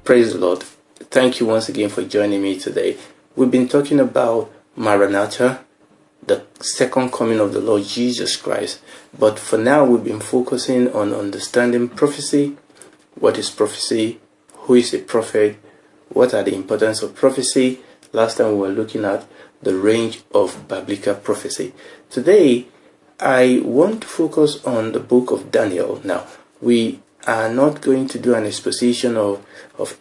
Praise the Lord. Thank you once again for joining me today. We've been talking about Maranatha, the second coming of the Lord Jesus Christ. But for now, we've been focusing on understanding prophecy. What is prophecy? Who is a prophet? What are the importance of prophecy? Last time we were looking at the range of biblical prophecy. Today, I want to focus on the book of Daniel. Now, we are not going to do an exposition of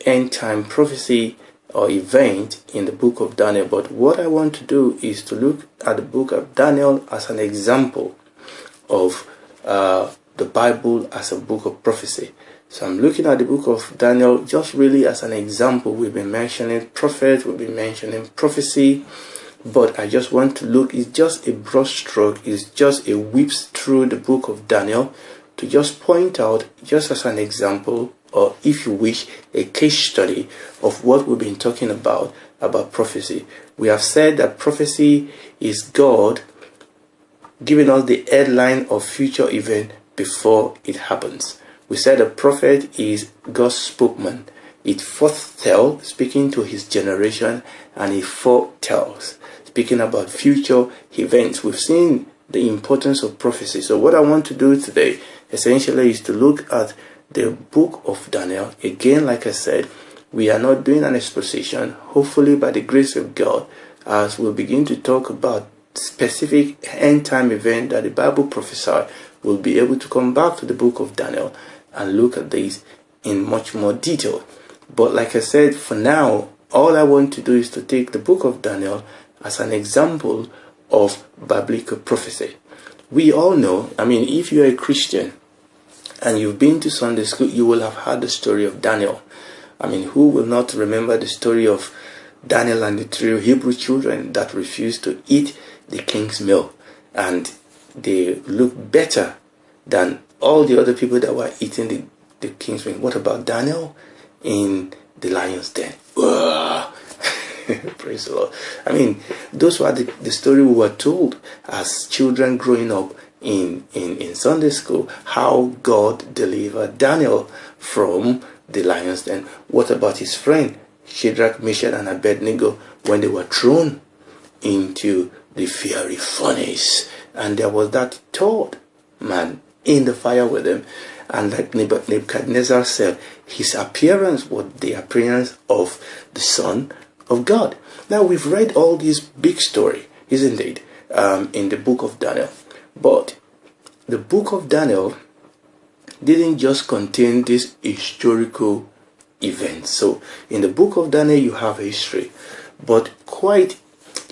end time prophecy or event in the book of Daniel, but what I want to do is to look at the book of Daniel as an example of the Bible as a book of prophecy. So I'm looking at the book of Daniel just really as an example. We've been mentioning prophet, we've been mentioning prophecy, but I just want to look, it's just a broad stroke, it's just a whips through the book of Daniel to just point out, just as an example, or if you wish, a case study of what we've been talking about prophecy. We have said that prophecy is God giving us the headline of future event before it happens. We said a prophet is God's spokesman. It foretells, speaking to his generation, and it foretells, speaking about future events. We've seen the importance of prophecy. So what I want to do today essentially is to look at the book of Daniel. Again, like I said, we are not doing an exposition. Hopefully, by the grace of God, as we'll begin to talk about specific end time event that the Bible prophesied, we'll be able to come back to the book of Daniel and look at this in much more detail. But like I said, for now, all I want to do is to take the book of Daniel as an example of biblical prophecy. We all know, if you're a Christian and you've been to Sunday school, you will have heard the story of Daniel. Who will not remember the story of Daniel and the three Hebrew children that refused to eat the king's meal, and they looked better than all the other people that were eating the king's meal? What about Daniel in the lion's den? Praise the Lord. Those were the story we were told as children growing up in Sunday school, how God delivered Daniel from the lion's den. What about his friend Shadrach, Meshach, and Abednego when they were thrown into the fiery furnace, and there was that third man in the fire with them? And like Nebuchadnezzar said, his appearance was the appearance of the Son of God. Now, we've read all this big story, isn't it, in the book of Daniel. But the book of Daniel didn't just contain these historical events. So in the book of Daniel, you have history, but quite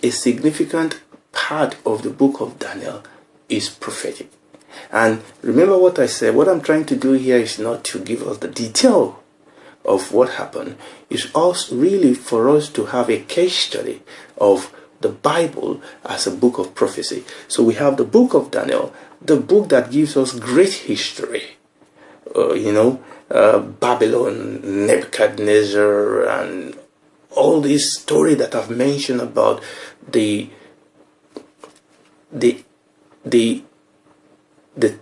a significant part of the book of Daniel is prophetic. And remember what I said, what I'm trying to do here is not to give us the detail of what happened. It's also really for us to have a case study of the Bible as a book of prophecy. So we have the book of Daniel, the book that gives us great history. Babylon, Nebuchadnezzar, and all this story that I've mentioned about the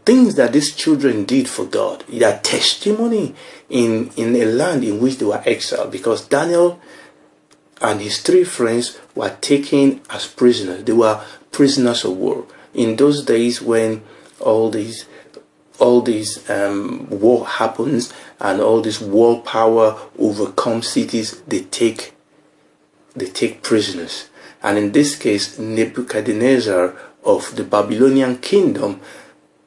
things that these children did for God, their testimony in a land in which they were exiled, because Daniel and his three friends were taken as prisoners. They were prisoners of war. In those days when all these war happens and all this world power overcomes cities, they take prisoners. And in this case, Nebuchadnezzar of the Babylonian kingdom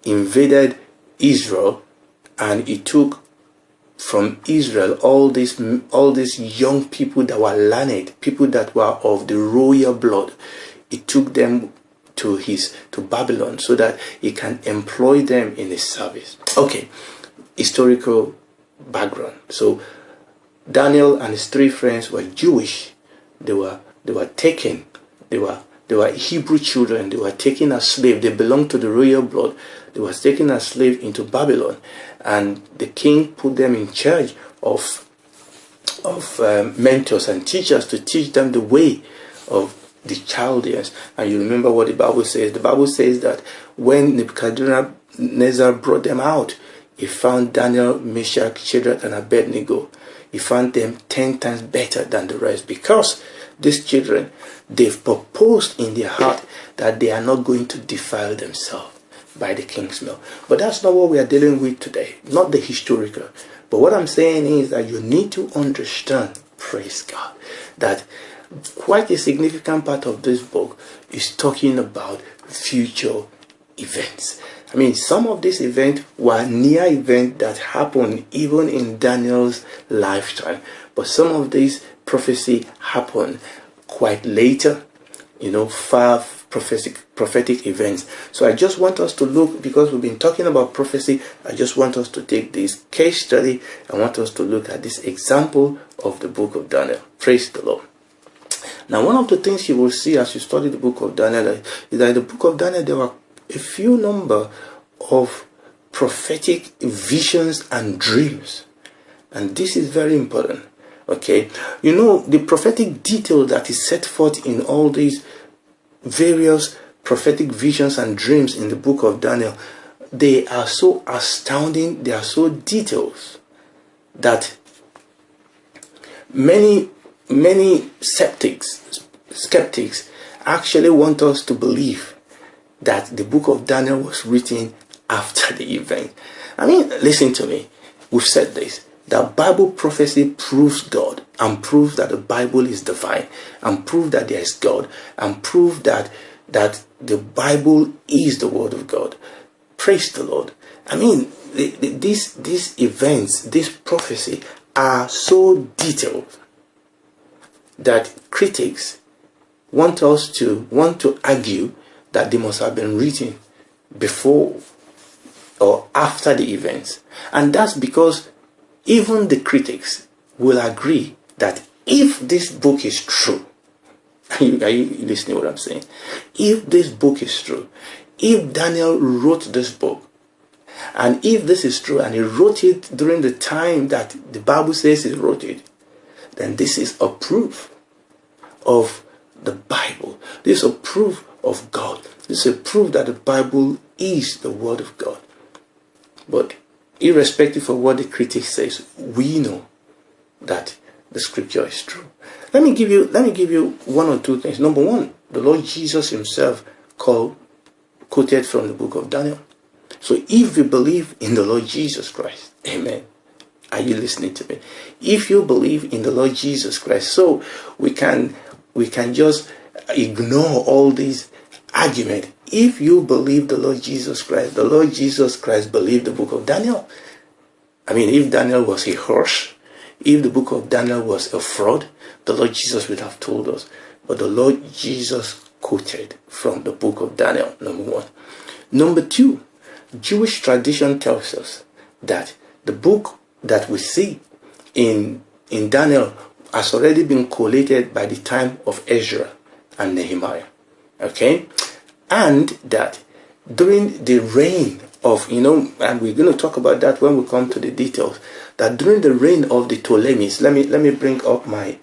invaded Israel, and he took from Israel all these young people that were learned, people that were of the royal blood. He took them to Babylon so that he can employ them in his service. Okay, historical background. So Daniel and his three friends were Jewish. They were taken. They were Hebrew children. They were taken as slaves. They belonged to the royal blood. They were taken as slaves into Babylon, and the king put them in charge of mentors and teachers to teach them the way of the Chaldeans. And you remember what the Bible says. The Bible says that when Nebuchadnezzar brought them out, he found Daniel, Meshach, Shadrach, and Abednego he found them 10 times better than the rest, because these children, they've proposed in their heart that they are not going to defile themselves by the king's meal. But that's not what we are dealing with today, not the historical. But what I'm saying is that you need to understand, praise God, that quite a significant part of this book is talking about future events. I mean, some of these events were near events that happened even in Daniel's lifetime. But some of these prophecy happened quite later, far prophetic events. So I just want us to look, because we've been talking about prophecy, I just want us to take this case study. I want us to look at this example of the book of Daniel. Praise the Lord. Now, one of the things you will see as you study the book of Daniel is that in the book of Daniel there were a few number of prophetic visions and dreams. And this is very important. Okay, the prophetic detail that is set forth in all these various prophetic visions and dreams in the book of Daniel, they are so astounding, they are so detailed, that many skeptics actually want us to believe that the book of Daniel was written after the event. I mean, listen to me. We've said this. That Bible prophecy proves God, and proves that the Bible is divine, and proves that there is God, and proves that the Bible is the Word of God. Praise the Lord. I mean, these events, this prophecy are so detailed that critics want to argue that they must have been written before or after the events. And that's because even the critics will agree that if this book is true, are you listening to what I'm saying? If this book is true, if Daniel wrote this book, and if this is true, and he wrote it during the time that the Bible says he wrote it, then this is a proof of the Bible. This is a proof of God. This is a proof that the Bible is the Word of God. But irrespective of what the critic says, we know that the scripture is true. Let me give you one or two things. Number one, the Lord Jesus himself quoted from the book of Daniel. So if you believe in the Lord Jesus Christ, amen. Are you listening to me? If you believe in the Lord Jesus Christ, so we can just ignore all these arguments. If you believe the Lord Jesus Christ believed the book of Daniel. I mean, if Daniel was a horse, if the book of Daniel was a fraud, the Lord Jesus would have told us. But the Lord Jesus quoted from the book of Daniel, number one. Number two, Jewish tradition tells us that the book that we see in Daniel has already been collated by the time of Ezra and Nehemiah. Okay? And that during the reign of, and we're going to talk about that when we come to the details, that during the reign of the Ptolemies, let me bring up my,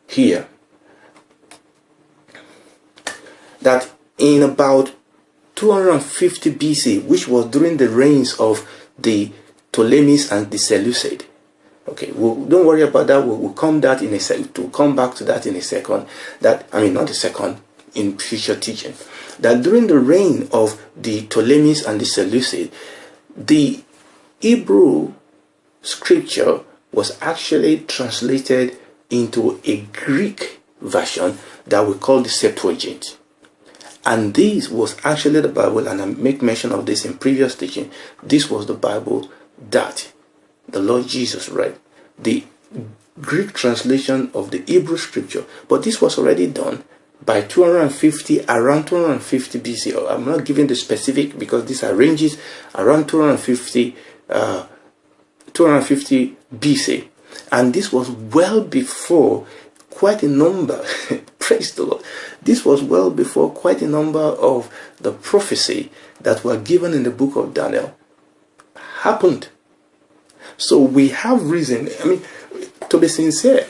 here, that in about 250 BC, which was during the reigns of the Ptolemies and the Seleucid. Okay, don't worry about that. We'll come back to that in a second. Not a second, in future teaching. That during the reign of the Ptolemies and the Seleucid, the Hebrew scripture was actually translated into a Greek version that we call the Septuagint. And this was actually the Bible, and I make mention of this in previous teaching. This was the Bible that the Lord Jesus read, the Greek translation of the Hebrew scripture. But this was already done by around 250 BC. I'm not giving the specific because these are ranges, around 250 BC. And this was well before quite a number, praise the Lord, this was well before quite a number of the prophecy that were given in the book of Daniel happened. So we have reason, to be sincere,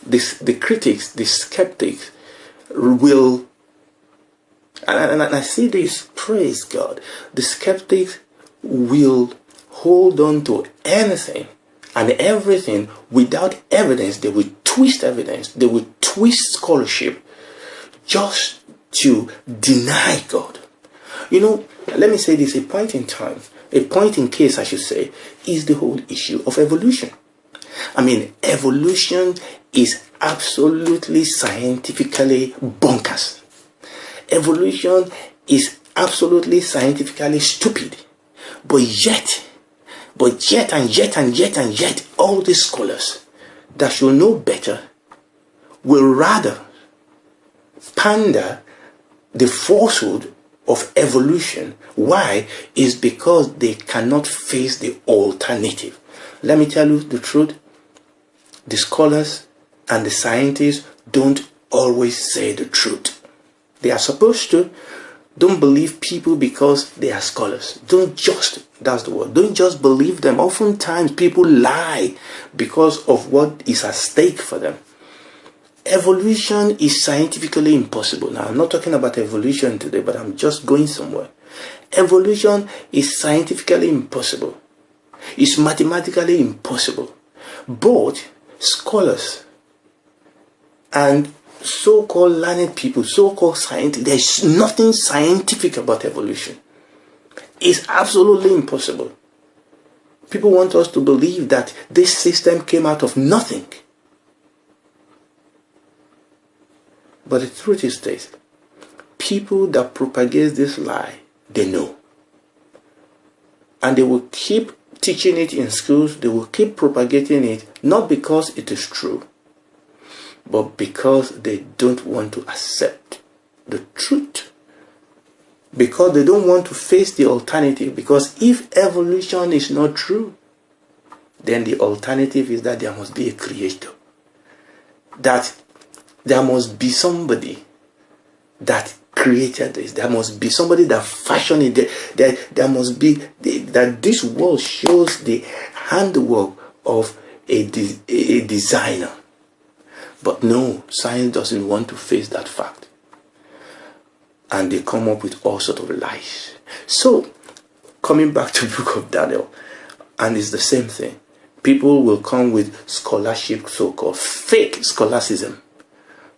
the critics, the skeptics will, and I see this, praise God, the skeptics will hold on to anything and everything without evidence. They will twist evidence. They will twist scholarship just to deny God. You know, let me say this, a point in time, a point in case, I should say, is the whole issue of evolution. I mean, evolution is absolutely scientifically bonkers. Evolution is absolutely scientifically stupid. But yet, all these scholars that should know better will rather pander the falsehood of evolution. Why? Is because they cannot face the alternative. Let me tell you the truth. The scholars and the scientists don't always say the truth. They are supposed to. Don't believe people because they are scholars. That's the word. Don't just believe them. Oftentimes people lie because of what is at stake for them. Evolution is scientifically impossible. Now, I'm not talking about evolution today, but I'm just going somewhere. Evolution is scientifically impossible. It's mathematically impossible. Both scholars and so-called learned people, so-called scientists, there's nothing scientific about evolution. It's absolutely impossible. People want us to believe that this system came out of nothing. But the truth is this: people that propagate this lie, they know. And they will keep teaching it in schools, they will keep propagating it, not because it is true, but because they don't want to accept the truth. Because they don't want to face the alternative. Because if evolution is not true, then the alternative is that there must be a creator. That there must be somebody that created this. There must be somebody that fashioned it. There must be that this world shows the handwork of a designer. But no, science doesn't want to face that fact. And they come up with all sorts of lies. So, coming back to the book of Daniel, and it's the same thing. People will come with scholarship, so-called fake scholasticism,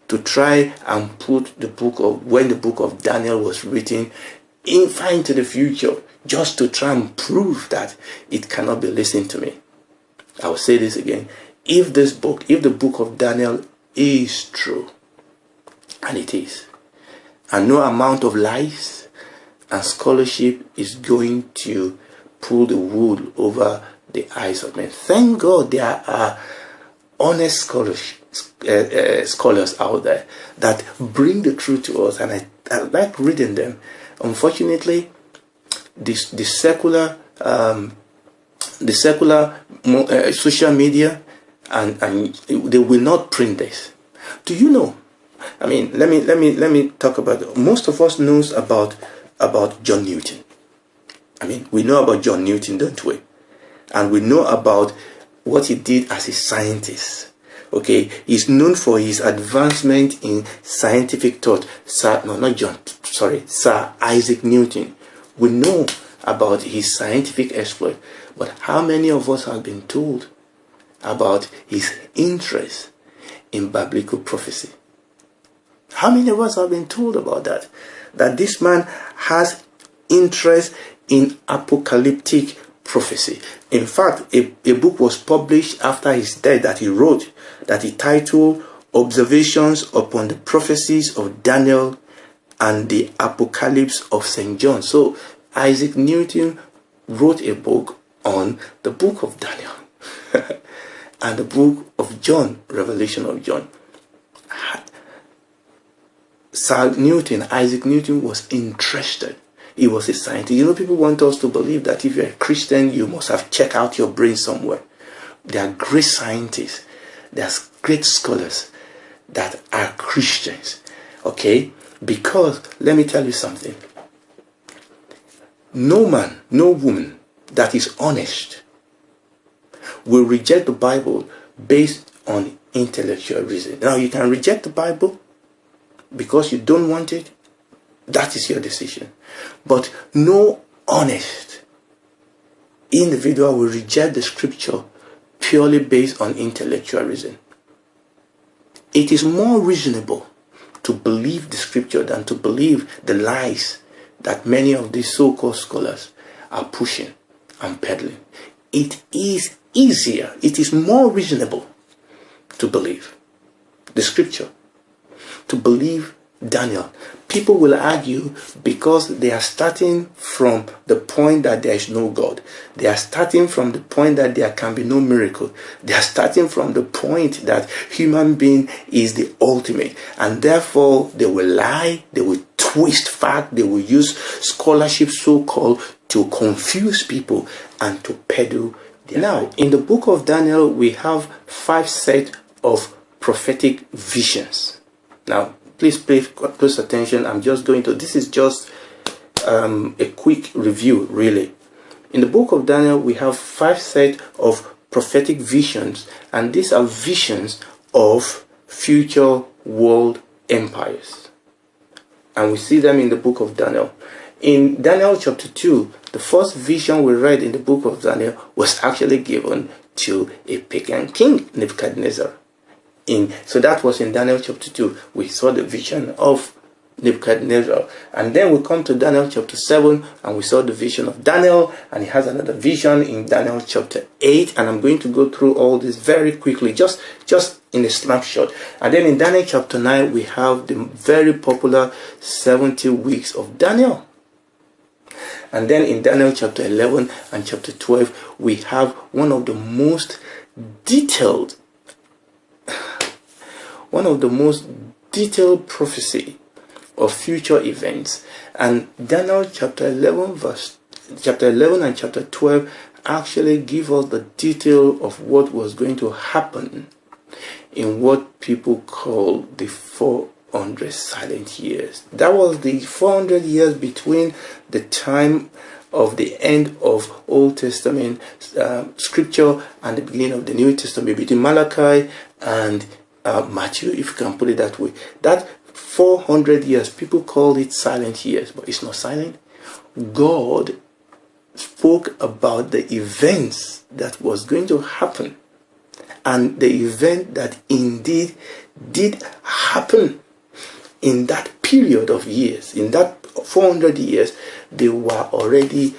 to try and put when the book of Daniel was written far into the future, just to try and prove that it cannot be listened to me. I will say this again. If the book of Daniel is true, and it is, and no amount of lies and scholarship is going to pull the wool over the eyes of men. Thank God there are honest scholars out there that bring the truth to us, and I like reading them. Unfortunately, the secular social media and they will not print this. Do you know? I mean, let me talk about it. Most of us knows about John Newton. I mean, we know about John Newton, don't we? And we know about what he did as a scientist. Okay, he's known for his advancement in scientific thought. Sir Isaac Newton. We know about his scientific exploit, but how many of us have been told about his interest in biblical prophecy? How many of us have been told about that? That this man has interest in apocalyptic prophecy. In fact, a book was published after his death that he wrote, that he titled Observations upon the Prophecies of Daniel and the Apocalypse of St. John. So Isaac Newton wrote a book on the book of Daniel and the book of John, Revelation of John. Isaac Newton was interested. He was a scientist. You know, people want us to believe that if you're a Christian, you must have checked out your brain somewhere. There are great scientists. There's great scholars that are Christians. Okay? Because, let me tell you something. No man, no woman that is honest will reject the Bible based on intellectual reason. Now, you can reject the Bible because you don't want it. That is your decision. But no honest individual will reject the scripture purely based on intellectual reason. It is more reasonable to believe the scripture than to believe the lies that many of these so-called scholars are pushing and peddling. It is easier, it is more reasonable to believe the scripture, to believe Daniel. People will argue because they are starting from the point that there is no God. They are starting from the point that there can be no miracle. They are starting from the point that human being is the ultimate. And therefore, they will lie, they will twist fact, they will use scholarship so-called to confuse people and to peddle. Now, in the book of Daniel, we have 5 sets of prophetic visions. Now, please pay close attention. I'm just going to, this is just a quick review, really. In the book of Daniel, we have 5 sets of prophetic visions, and these are visions of future world empires. And we see them in the book of Daniel. In Daniel chapter 2, the first vision we read in the book of Daniel was actually given to a pagan king, Nebuchadnezzar. So that was in Daniel chapter 2. We saw the vision of Nebuchadnezzar. And then we come to Daniel chapter 7 and we saw the vision of Daniel. And he has another vision in Daniel chapter 8. And I'm going to go through all this very quickly, just in a snapshot. And then in Daniel chapter 9, we have the very popular 70 weeks of Daniel. And then in Daniel chapter 11 and chapter 12, we have one of the most detailed prophecy of future events. And Daniel chapter 11 and chapter 12 actually give us the detail of what was going to happen in what people call the 400 silent years. That was the 400 years between the time of the end of Old Testament scripture and the beginning of the New Testament, between Malachi and Matthew, if you can put it that way. That 400 years, people call it silent years, but it's not silent. God spoke about the events that was going to happen, and the event that indeed did happen in that period of years. In that 400 years, they were already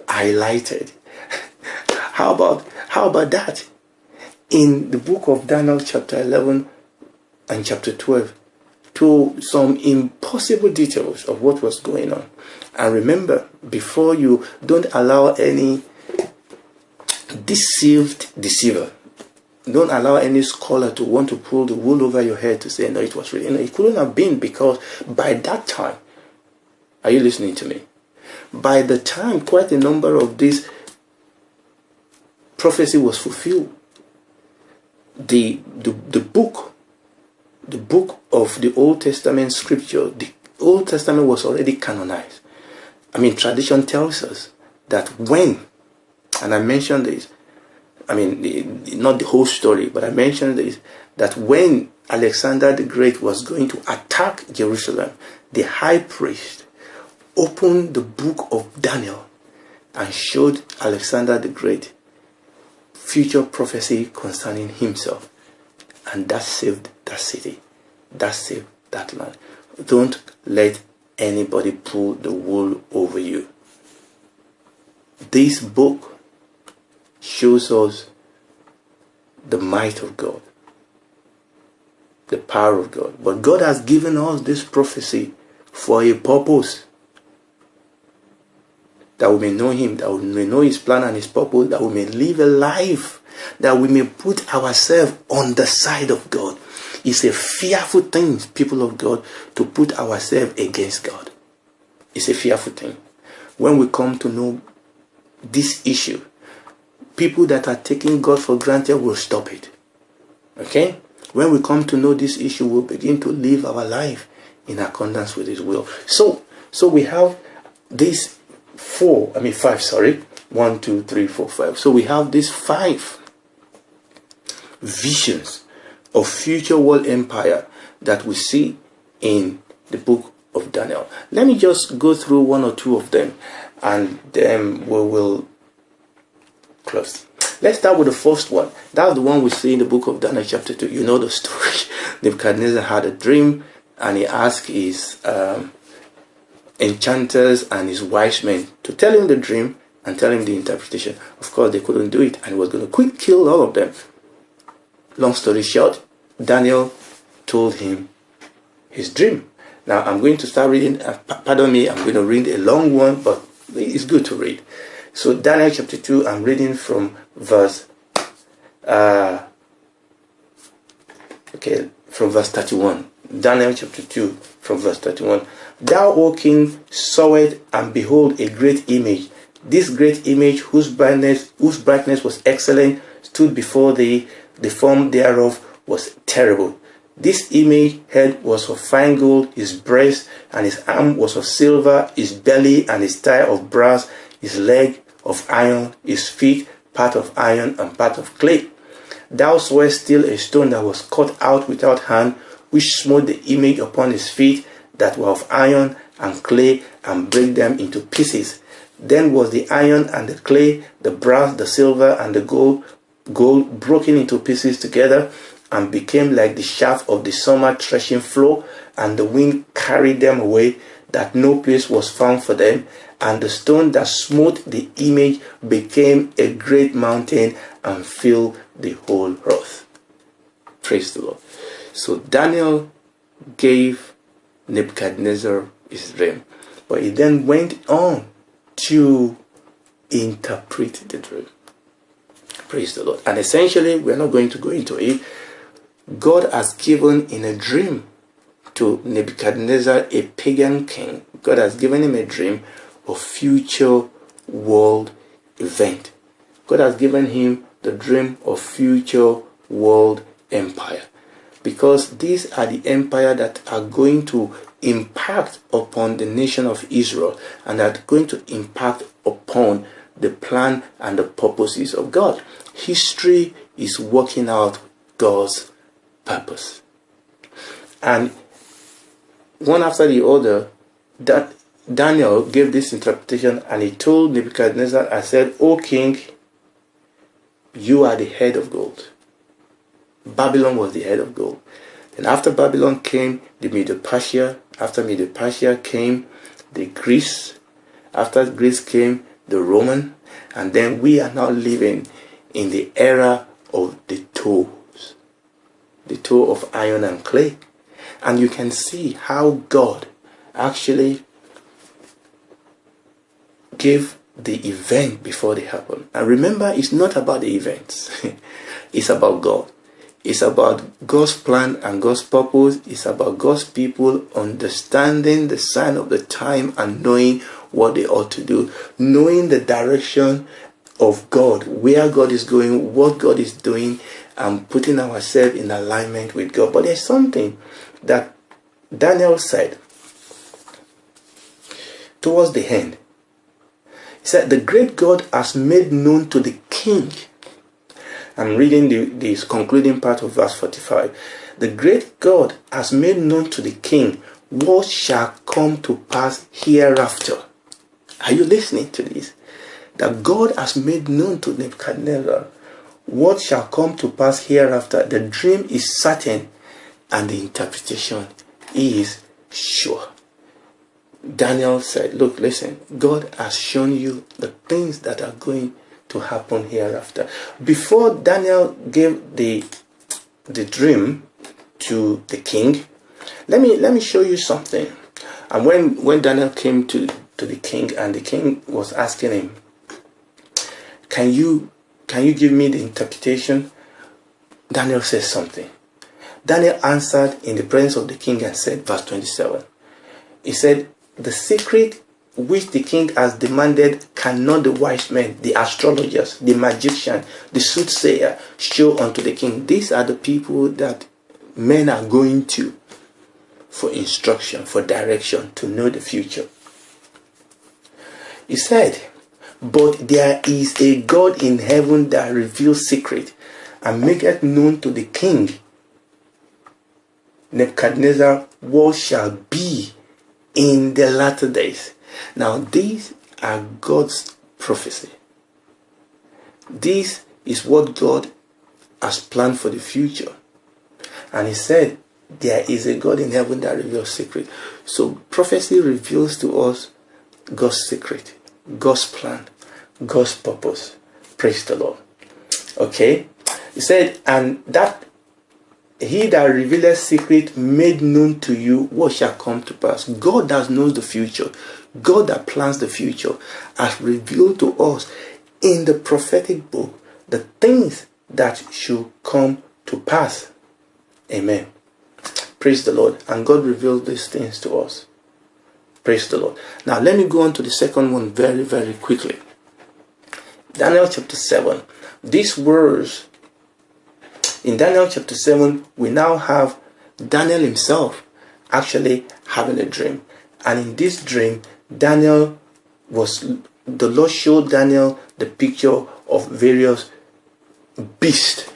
highlighted. How about that? In the book of Daniel chapter 11 and chapter 12, to some impossible details of what was going on. And remember, before you don't allow any deceiver, don't allow any scholar to want to pull the wool over your head to say, no, it was really, no, it couldn't have been, because by that time, are you listening to me? By the time quite a number of this prophecy was fulfilled, the book of the Old Testament scripture, the Old Testament was already canonized. I mean, tradition tells us that when, and I mentioned this, I mean, not the whole story, but I mentioned this, that when Alexander the Great was going to attack Jerusalem, the high priest opened the book of Daniel and showed Alexander the Great future prophecy concerning himself. And that saved that city. That saved that land. Don't let anybody pull the wool over you. This book shows us the might of God, the power of God. But God has given us this prophecy for a purpose. That we may know Him, that we may know His plan and His purpose, that we may live a life, that we may put ourselves on the side of God. It's a fearful thing, people of God, to put ourselves against God. It's a fearful thing. When we come to know this issue, people that are taking God for granted will stop it. Okay? When we come to know this issue, we'll begin to live our life in accordance with His will. So we have these 5. 1, 2, 3, 4, 5. So we have these 5 visions of future world empire that we see in the book of Daniel. Let me just go through one or two of them, and then we will closed. Let's start with the first one. That's the one we see in the book of Daniel chapter 2. You know the story. Nebuchadnezzar had a dream, and he asked his enchanters and his wise men to tell him the dream and tell him the interpretation. Of course, they couldn't do it, and he was going to kill all of them. Long story short, Daniel told him his dream. Now, I'm going to start reading. Pardon me, I'm going to read a long one, but it's good to read. So, Daniel chapter 2, I'm reading from verse from verse 31. Daniel chapter 2, from verse 31. Thou, O king, sawest, and behold, a great image. This great image, whose brightness was excellent, stood before thee. The form thereof was terrible. This image head was of fine gold, his breast and his arm was of silver, his belly and his thigh of brass, his leg of iron, his feet part of iron and part of clay. Thou sawest still a stone that was cut out without hand, which smote the image upon his feet that were of iron and clay, and brake them into pieces. Then was the iron and the clay, the brass, the silver, and the gold broken into pieces together, and became like the shaft of the summer threshing floor, and the wind carried them away, that no place was found for them. And the stone that smote the image became a great mountain and filled the whole earth. Praise the Lord. So Daniel gave Nebuchadnezzar his dream, but he then went on to interpret the dream. Praise the Lord. And essentially, we're not going to go into it. God has given in a dream to Nebuchadnezzar, a pagan king. God has given him a dream of future world event. God has given him the dream of future world empire. Because these are the empire that are going to impact upon the nation of Israel, and are going to impact upon the plan and the purposes of God. History is working out God's purpose. And one after the other, that Daniel gave this interpretation, and he told Nebuchadnezzar, I said, O king, you are the head of gold. Babylon was the head of gold. And after Babylon came the Medo-Persia. After Medo-Persia came the Greece. After Greece came the Roman. And then we are now living in the era of the toes. The toe of iron and clay. And you can see how God actually gave the event before they happen. And remember, it's not about the events. It's about God. It's about God's plan and God's purpose. It's about God's people understanding the sign of the time and knowing what they ought to do. Knowing the direction of God, where God is going, what God is doing, and putting ourselves in alignment with God. But there's something that Daniel said towards the end. He said, the great God has made known to the king. I'm reading this concluding part of verse 45. The great God has made known to the king what shall come to pass hereafter. Are you listening to this? That God has made known to Nebuchadnezzar what shall come to pass hereafter. The dream is certain and the interpretation is sure. Daniel said, look, listen, God has shown you the things that are going to happen hereafter. Before Daniel gave the dream to the king, let me show you something. And when Daniel came to the king, and the king was asking him, can you give me the interpretation? Daniel says something. Daniel answered in the presence of the king and said, verse 27, he said, the secret which the king has demanded cannot the wise men, the astrologers, the magician, the soothsayer show unto the king. These are the people that men are going to for instruction, for direction, to know the future. He said, but there is a God in heaven that reveals secret and maketh known to the king Nebuchadnezzar what shall be in the latter days. Now these are God's prophecy. This is what God has planned for the future. And he said, there is a God in heaven that reveals secret. So prophecy reveals to us God's secret, God's plan, God's purpose. Praise the Lord. Okay. He said, and that he that revealeth secret made known to you what shall come to pass. God that knows the future, God that plans the future, has revealed to us in the prophetic book the things that should come to pass. Amen. Praise the Lord. And God revealed these things to us. Praise the Lord. Now let me go on to the second one very, very quickly. Daniel chapter 7. These words in Daniel chapter 7, we now have Daniel himself actually having a dream. And in this dream, the Lord showed Daniel the picture of various beasts.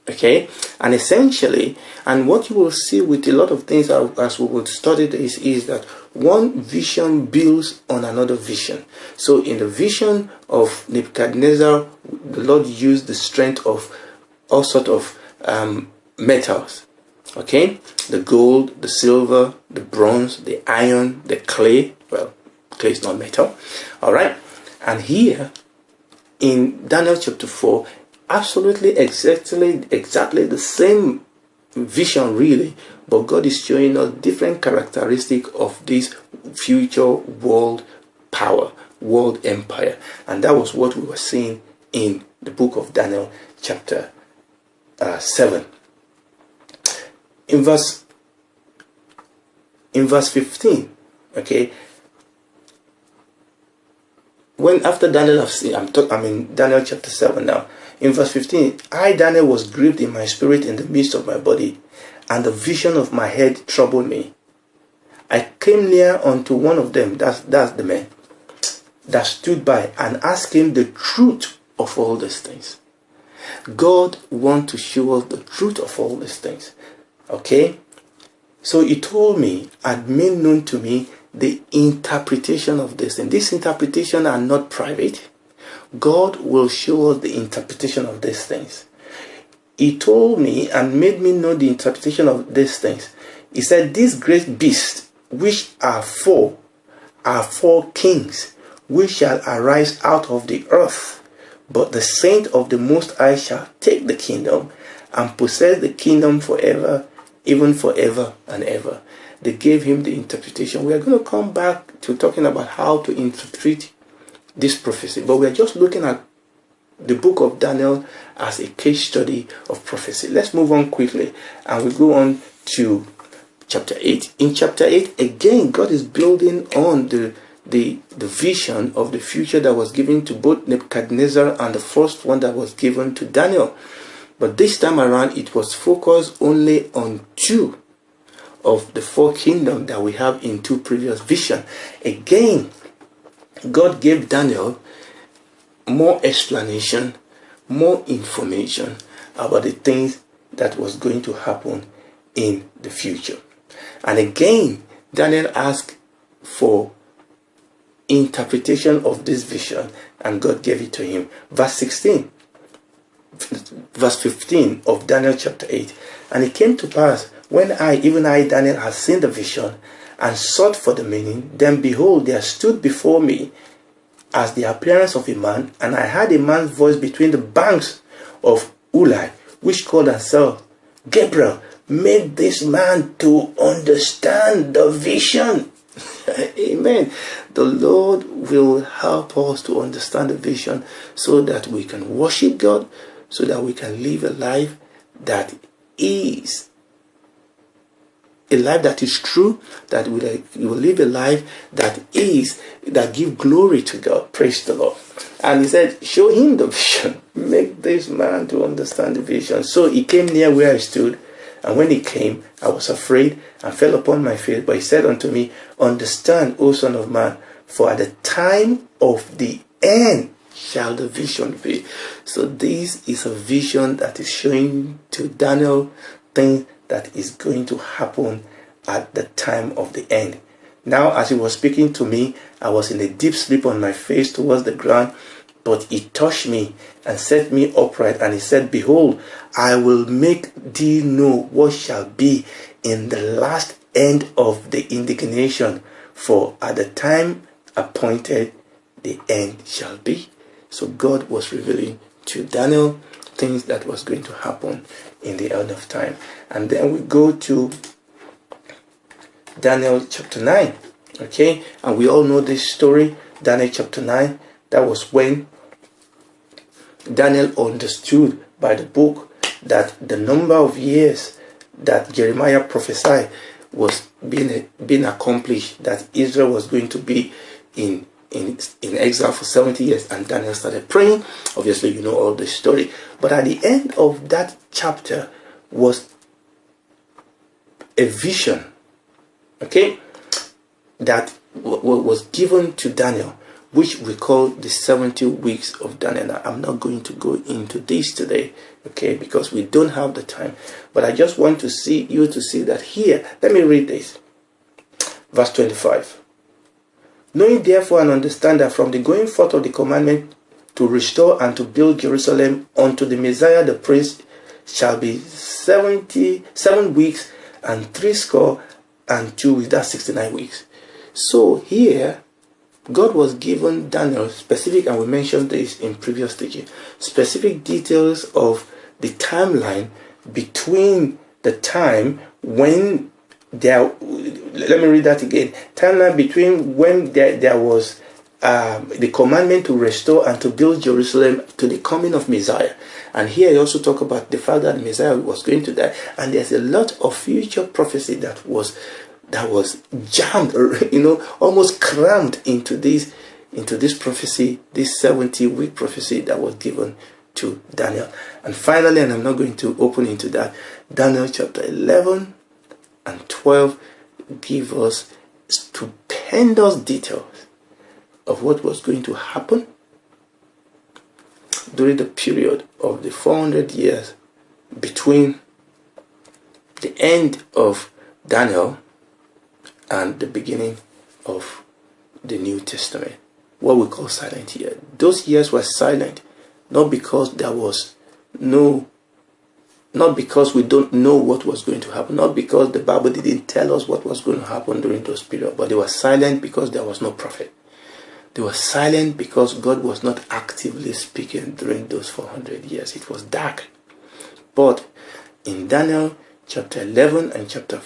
Okay? And essentially, and what you will see with a lot of things as we will study this is that one vision builds on another vision. So in the vision of Nebuchadnezzar, the Lord used the strength of all sorts of metals. Okay? The gold, the silver, the bronze, the iron, the clay. Well, clay is not metal. Alright? And here, in Daniel chapter 4, absolutely exactly the same vision really, but God is showing us different characteristics of this future world power, world empire. And that was what we were seeing in the book of Daniel chapter 7. In verse 15, okay, when after Daniel have seen, I'm in Daniel chapter 7 now. In verse 15, I, Daniel, was grieved in my spirit in the midst of my body, and the vision of my head troubled me. I came near unto one of them, that's the man, that stood by, and asked him the truth of all these things. God wants to show us the truth of all these things. Okay? So he told me, and made known to me, the interpretation of this. And these interpretations are not private. God will show us the interpretation of these things. He told me and made me know the interpretation of these things. He said, these great beasts, which are four kings, which shall arise out of the earth. But the saint of the Most High shall take the kingdom and possess the kingdom forever, even forever and ever. They gave him the interpretation. We are going to come back to talking about how to interpret this prophecy. But we are just looking at the book of Daniel as a case study of prophecy. Let's move on quickly and we go on to chapter 8. In chapter 8, again, God is building on the vision of the future that was given to both Nebuchadnezzar and the first one that was given to Daniel. But this time around, it was focused only on two of the four kingdoms that we have in two previous visions. Again, God gave Daniel more explanation, more information about the things that was going to happen in the future. And again, Daniel asked for interpretation of this vision, and God gave it to him. Verse 15 of Daniel chapter 8. And it came to pass, when even I, Daniel, had seen the vision and sought for the meaning, then behold, there stood before me as the appearance of a man, and I heard a man's voice between the banks of Ulai, which called himself Gabriel, make this man to understand the vision. Amen. The Lord will help us to understand the vision so that we can worship God, so that we can live a life that is true, that we will live a life that give glory to God. Praise the Lord. And he said, show him the vision. Make this man to understand the vision. So he came near where I stood. And when he came, I was afraid and fell upon my face. But he said unto me, understand, O son of man, for at the time of the end shall the vision be. So this is a vision that is showing to Daniel things that is going to happen at the time of the end. Now, as he was speaking to me, I was in a deep sleep on my face towards the ground. But he touched me and set me upright. And he said, behold, I will make thee know what shall be in the last end of the indignation. For at the time appointed, the end shall be. So God was revealing to Daniel things that was going to happen in the end of time. And then we go to Daniel chapter 9. Okay, and we all know this story. Daniel chapter 9, that was when Daniel understood by the book that the number of years that Jeremiah prophesied was being accomplished, that Israel was going to be in exile for 70 years. And Daniel started praying. Obviously, you know all the story. But at the end of that chapter was a vision, okay, that was given to Daniel, which we call the 70 weeks of Daniel. Now, I'm not going to go into this today, okay, because we don't have the time. But I just want to see you to see that here. Let me read this. Verse 25. Knowing therefore and understand that from the going forth of the commandment to restore and to build Jerusalem unto the Messiah the Prince shall be 77 weeks and 62 weeks. That's 69 weeks. So here, God was given Daniel specific, and we mentioned this in previous teaching, specific details of the timeline between the time when there, let me read that again, timeline between when there was the commandment to restore and to build Jerusalem to the coming of Messiah. And here he also talk about the fact that Messiah was going to die, and there's a lot of future prophecy that was jammed, almost crammed into this prophecy, this 70-week prophecy that was given to Daniel. And finally, and I'm not going to open into that, Daniel chapter 11 and 12 give us stupendous details of what was going to happen during the period of the 400 years between the end of Daniel and the beginning of the New Testament. What we call silent years. Those years were silent, not because not because we don't know what was going to happen, not because the Bible didn't tell us what was going to happen during those periods, but they were silent because there was no prophet. They were silent because God was not actively speaking during those 400 years. It was dark. But in Daniel chapter 11 and chapter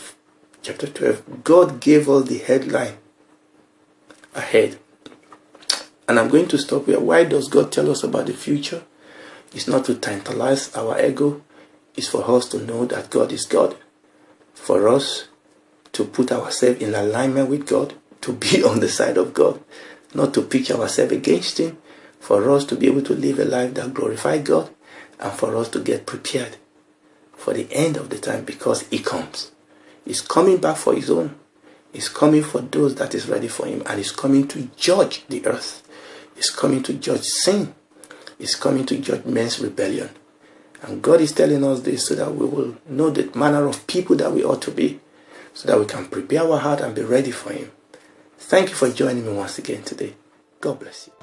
12, God gave us the headline ahead. And I'm going to stop here. Why does God tell us about the future? It's not to tantalize our ego. It's for us to know that God is God. For us to put ourselves in alignment with God, to be on the side of God, not to pitch ourselves against Him. For us to be able to live a life that glorifies God, and for us to get prepared for the end of the time, because He comes. He's coming back for His own. He's coming for those that is ready for Him, and He's coming to judge the earth. He's coming to judge sin. He's coming to judge men's rebellion. And God is telling us this so that we will know the manner of people that we ought to be, so that we can prepare our heart and be ready for Him. Thank you for joining me once again today. God bless you.